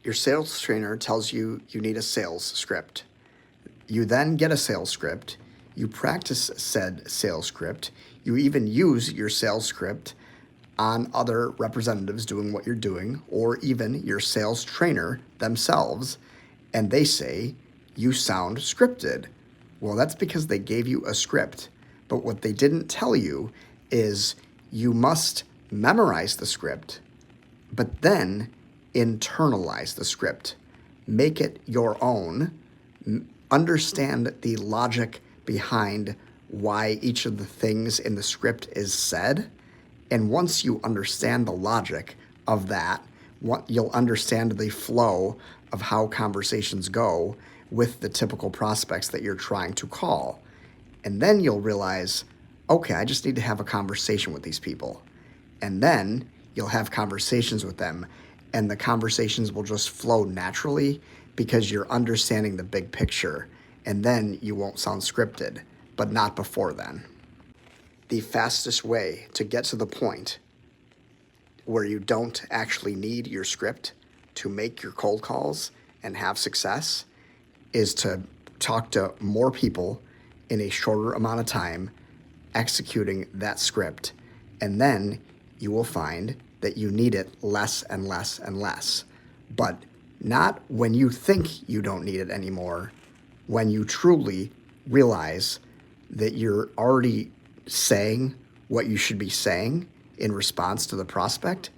Your sales trainer tells you you need a sales script. You then get a sales script. You practice said sales script. You even use your sales script on other representatives doing what you're doing, or even your sales trainer themselves, and they say, you sound scripted. Well, that's because they gave you a script. But what they didn't tell you is you must memorize the script, but then internalize the script. Make it your own. Understand the logic behind why each of the things in the script is said. And once you understand the logic of that, you'll understand the flow of how conversations go with the typical prospects that you're trying to call. And then you'll realize, okay, I just need to have a conversation with these people. And then you'll have conversations with them, and the conversations will just flow naturally because you're understanding the big picture. And then you won't sound scripted, but not before then. The fastest way to get to the point where you don't actually need your script to make your cold calls and have success is to talk to more people in a shorter amount of time, executing that script. And then you will find that you need it less and less and less. But not when you think you don't need it anymore, when you truly realize that you're already saying what you should be saying in response to the prospect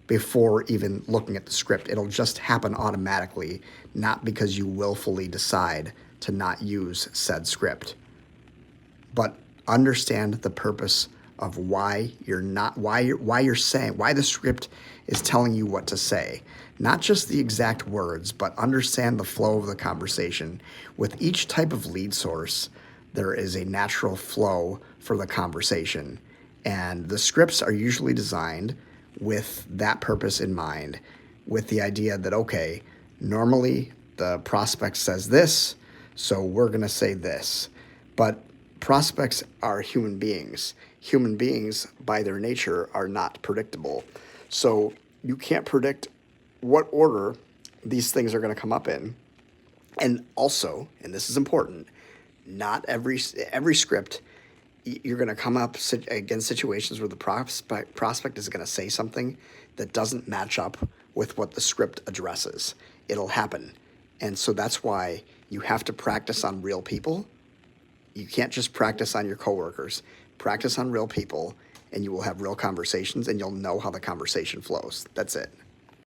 before even looking at the script. It'll just happen automatically, not because you willfully decide to not use said script. But understand the purpose of why the script is telling you what to say. Not just the exact words, but understand the flow of the conversation. With each type of lead source, there is a natural flow for the conversation. And the scripts are usually designed with that purpose in mind, with the idea that, okay, normally the prospect says this, so we're going to say this. But prospects are human beings. Human beings, by their nature, are not predictable. So you can't predict what order these things are going to come up in. And also, and this is important, not every script, you're going to come up against situations where the prospect is going to say something that doesn't match up with what the script addresses. It'll happen. And so that's why you have to practice on real people. You can't just practice on your coworkers. Practice on real people, and you will have real conversations, and you'll know how the conversation flows. That's it.